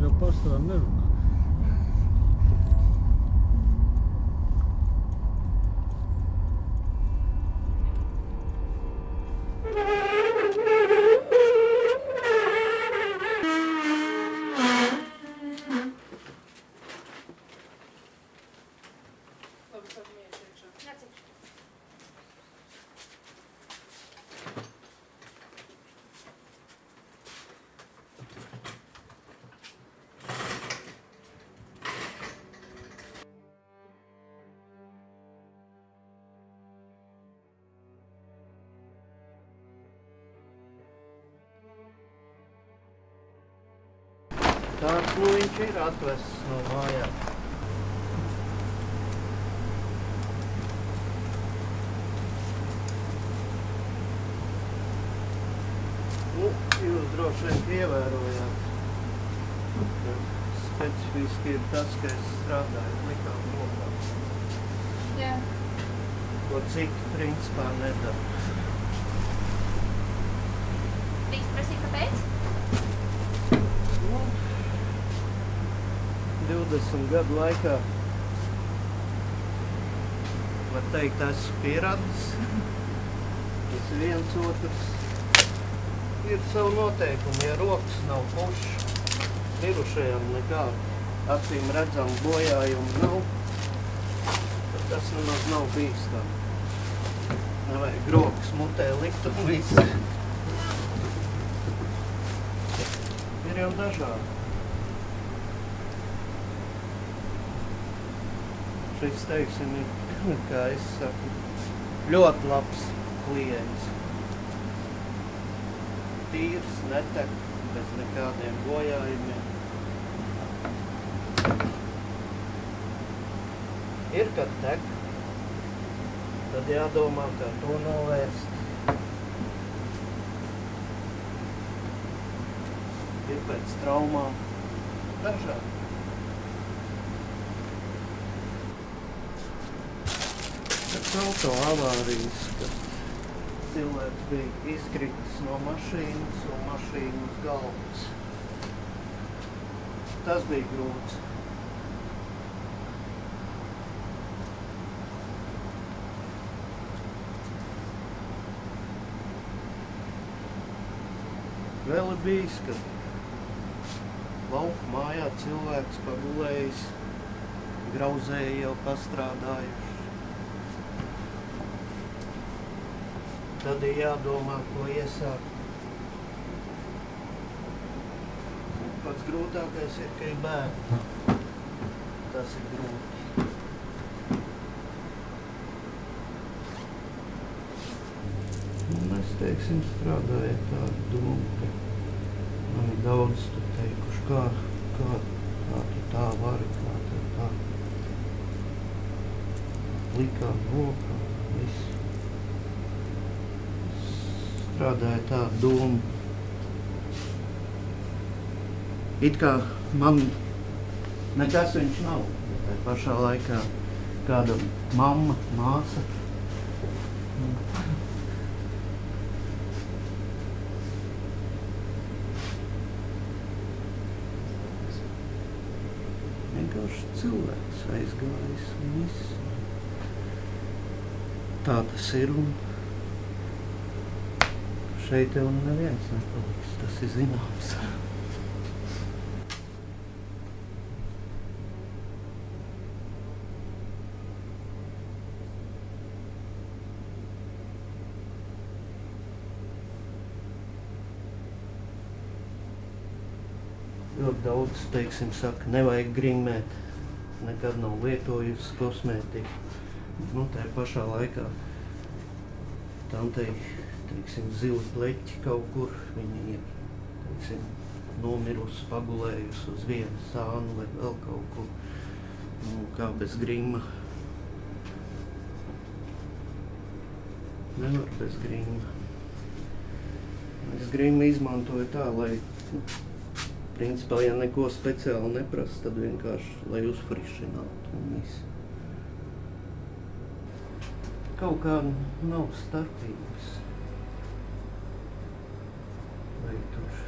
jau pārstāvā nerunā. Tāds, viņš ir atvests no mājām. Jūs droši vien ievērojāt, ka specifiski ir tas, ka es strādāju likām lokā. Jā. Ko citu principā nedara. Drīkst prasīt, kāpēc? 20 gadu laikā, var teikt, esmu pieradis. Tas viens otrs ir savu noteikumu. Ja rokas nav pušas, mirušajam nekādu acīm redzam bojājumu nav, tad tas nemaz nav bīstami. Nevajag rokas mutē likt un viss. Ir jau dažādi. Šis, teiksim, ir, kā es saku, ļoti labs klients. Tīrs, netek, bez nekādiem bojājumiem. Ir, kad tek, tad jādomā, kā to novērst. Ir pēc traumām dažādi. Auto avārijas, kad cilvēks bija izkritis no mašīnas un mašīna uz galvas. Tas bija grūts. Vēl ir bijis, kad lauku mājā cilvēks pagulējis, grauzēji jau pastrādājuši. Tad ir jādomā, ko iesākt. Pats grūtākais ir, ka ir bērni. Tas ir grūti. Un es, teiksim, strādāju tādu domu, ka man ir daudz teikuši, kā tu tā vari, kā tu tā. Likām, lokām, viss. Strādāja tādu domu. It kā man nekas viņš nav, bet tā pašā laikā kāda mamma, māsa. Vienkārši cilvēks aizgājis un viss. Tā tas ir un šeit tev neviens nepaliks, tas ir zināms. Ļoti daudz, teiksim, saka, nevajag grimēt, nekad nav lietojusi kosmētiku. Nu, tā pašā laikā tantei, teiksim, zili pleķi kaut kur, viņi ir, teiksim, nomirusi, pagulējusi uz vienu sānu vai vēl kaut kur, nu, kā bez grima. Nevar bez grima. Es grimu izmantoju tā, lai, principā, ja neko speciāli neprasa, tad vienkārši, lai uzfrišinātu un visu. Kaut kā nav starpības. Vai tur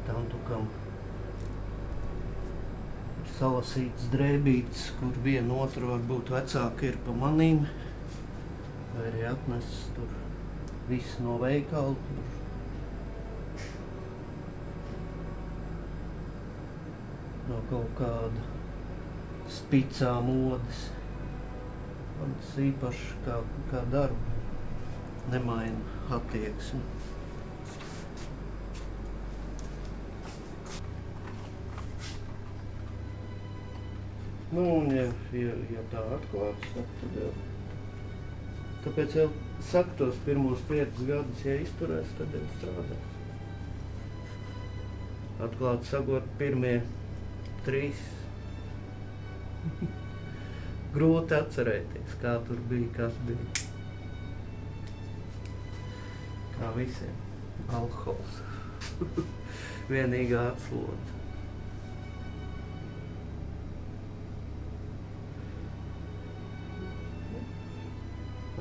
tantukam salasītas drēbītes, kur viena otra varbūt vecāka ir pa manīm. Vai arī atnesis tur viss no veikala. No kaut kāda spicā modes. Man tas īpaši kā darba nemaina attieksmi. Nu, un ja tā atklāts, tad jau. Tāpēc jau saka tos pirmos 5 gadus, ja izturēs, tad jau strādās. Atklāti sakot, pirmie 3. Grūti atcerēties, kā tur bija, kas bija. Kā visiem. Alkohols. Vienīgā atslodze.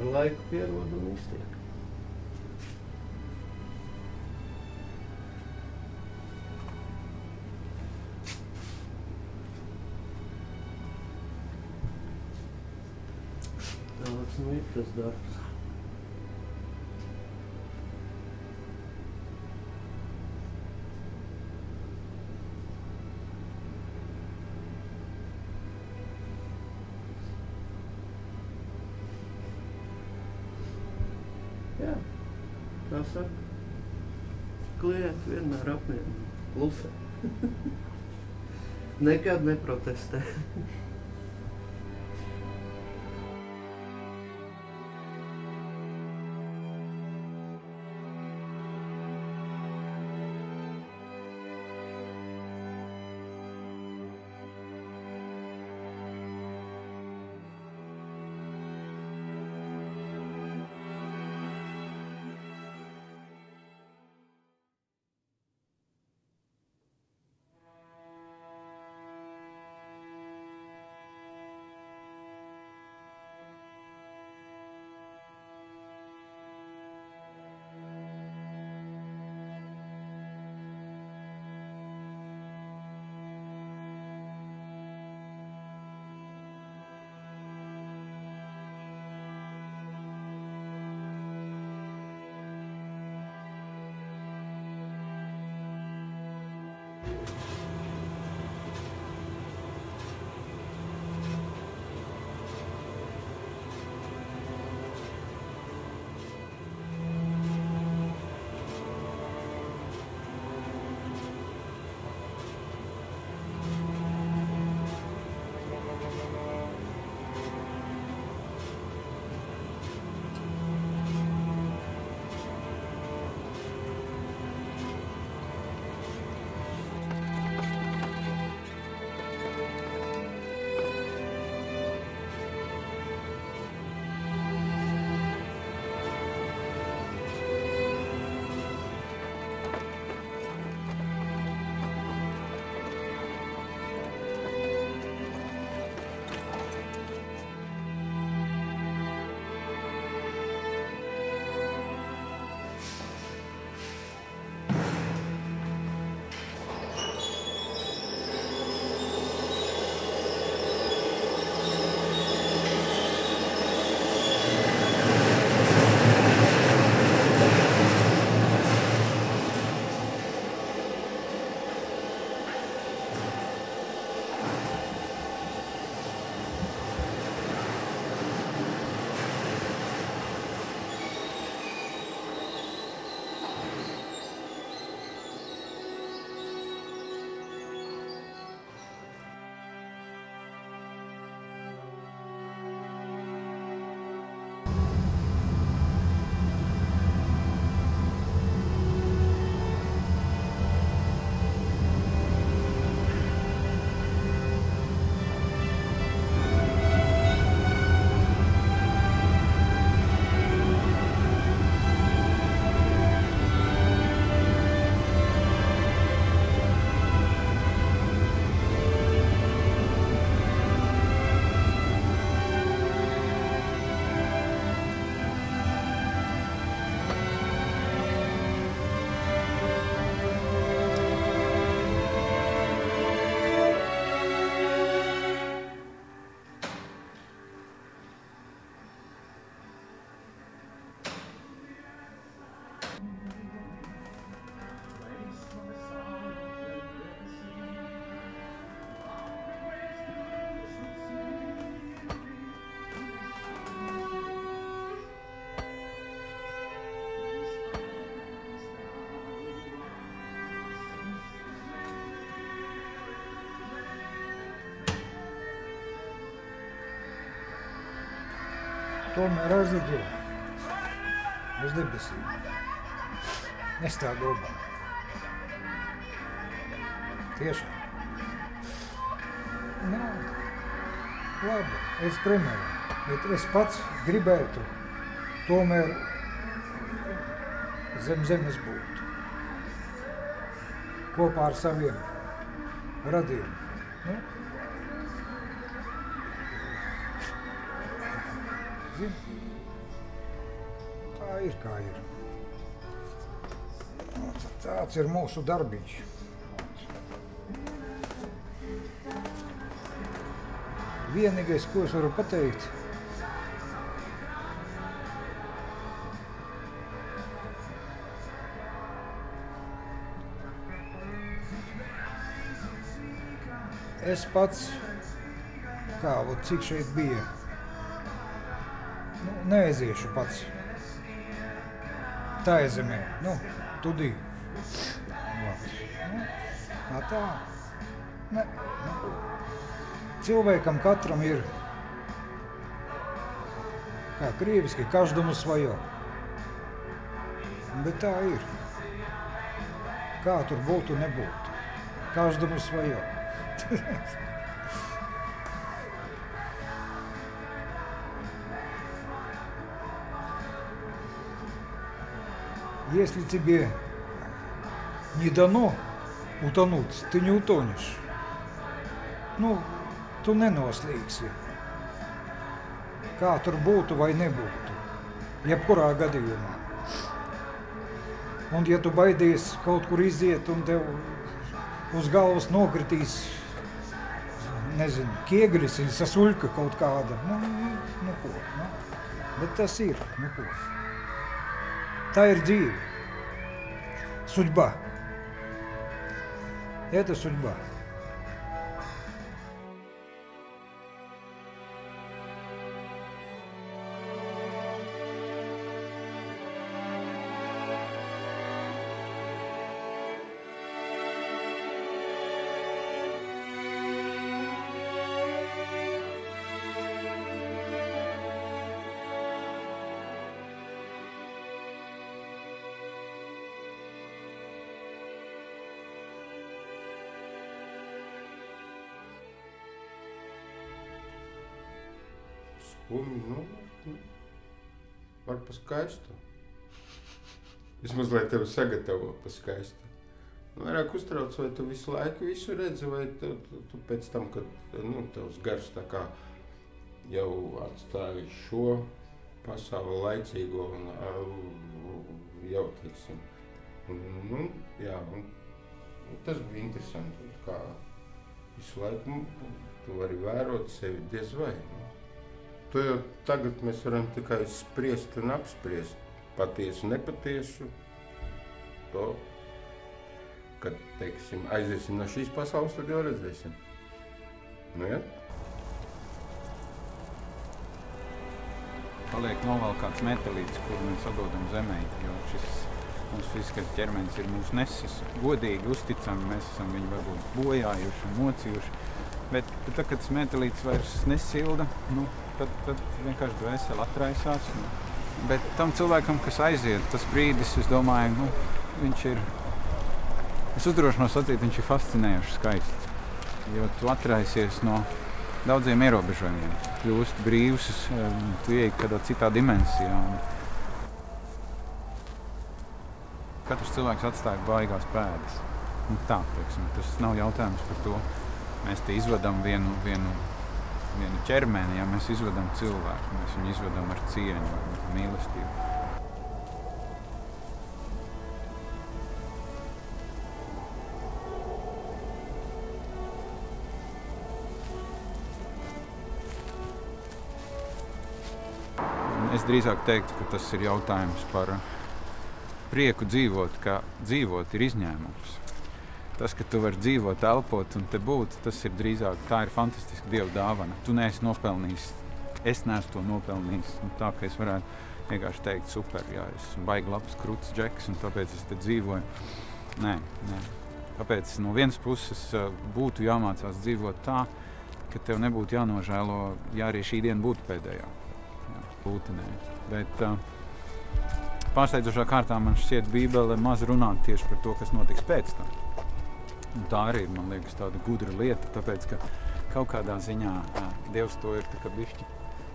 Ar laiku pierod un iztiek. Tāds nu ir tas darbs. Jā, kā saka, klienti vienmēr apmierina, klusē. Nekad neprotestē. tomēr aizlido uz debesīm. Es tā domāju. Tiešām. Nu, labi, es kremēju, bet es pats gribētu tomēr zem zemes būt. Kopā ar saviem radiem. Nu, zini, tā ir kā ir. Tāds ir mūsu darbiņš. Vienīgais, ko es varu pateikt, es pats, cik šeit bija, neaiziešu pats tā zemē, tudī. Tā. Cilvēkam katram ir, kā krieviski, každomu svojo. Bet tā ir. Kā tur būtu, nebūtu. Každomu svojo. Если тебе не дано утонуть, ты не утонешь. Tu nenoslīgsi. Kā tur būtu vai nebūtu. Jebkurā gadījumā. Un ja tu baidies kaut kur iziet un tev uz galvas nokritīs, nezinu, kieglis vai sasuļka kaut kāda, ko. Bet tas ir, ko. Tā ir dzīve. Судьба. Это судьба. Var pa skaistu. Vismaz, lai tevi sagatavo pa skaistu. Vairāk uztrauc, vai tu visu laiku visu redzi, vai tu pēc tam, kad tavs gars tā kā jau atstāji šo pasauli laicīgo un jau, teiksim. Tas bija interesanti, kā visu laiku tu vari vērot sevi diez vai. To jau tagad mēs varam tikai spriest un apspriest patiesu, nepatiesu. To, kad, teiksim, aiziesim no šīs pasaules, tad jau redzēsim. Ja? Paliek novēl kāds metālītis, kuru mēs sadodam zemē, jo šis mūsu fiziskais ķermenis ir mūsu nesis. Godīgi, uzticami, mēs esam viņu varbūt bojājuši un mocījuši. Bet tad, kad tas metālītis vairs nesilda, tad vienkārši dvēseli atraisās. Bet tam cilvēkam, kas aiziet, tas brīdis, es domāju, viņš ir, es uzdrošinos sacīt, viņš ir fascinējoši skaists. Jo tu atraisies no daudziem ierobežojumiem, kļūst brīvs, tu ieej kādā citā dimensijā. Katrs cilvēks atstāja baigās pēdas. Tā, teiksim, tas nav jautājums par to. Mēs te izvedam vienu ķermeni, ja mēs izvedam cilvēku, mēs viņu izvedam ar cieņu, ar mīlestību. Es drīzāk teiktu, ka tas ir jautājums par prieku dzīvot, ka dzīvot ir izņēmums. Tas, ka tu vari dzīvot, elpot un te būt, tas ir drīzāk, tā ir fantastiska Dieva dāvana. Tu neesi nopelnījis, es neesmu to nopelnījis. Tā, ka es varētu vienkārši teikt, super, jā, es esmu baigi labs kruts džeks un tāpēc es te dzīvoju. Nē. Tāpēc no vienas puses būtu jāmācās dzīvot tā, ka tev nebūtu jānožēlo, ja arī šī diena būtu pēdējā. Jā. būtinē. Bet pārsteidzošā kārtā man šķiet Bībele maz runā tieši par to, kas notiks pēc tam. Un tā arī ir, man liekas, tāda gudra lieta, tāpēc, ka kaut kādā ziņā Dievs to ir tā kā bišķi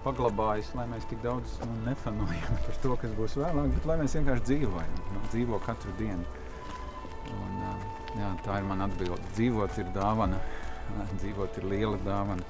paglabājis, lai mēs tik daudz nefanojam par to, kas būs vēlāk, bet lai mēs vienkārši dzīvojam, dzīvo katru dienu. Un, jā, tā ir mana atbilde. Dzīvot ir dāvana, dzīvot ir liela dāvana.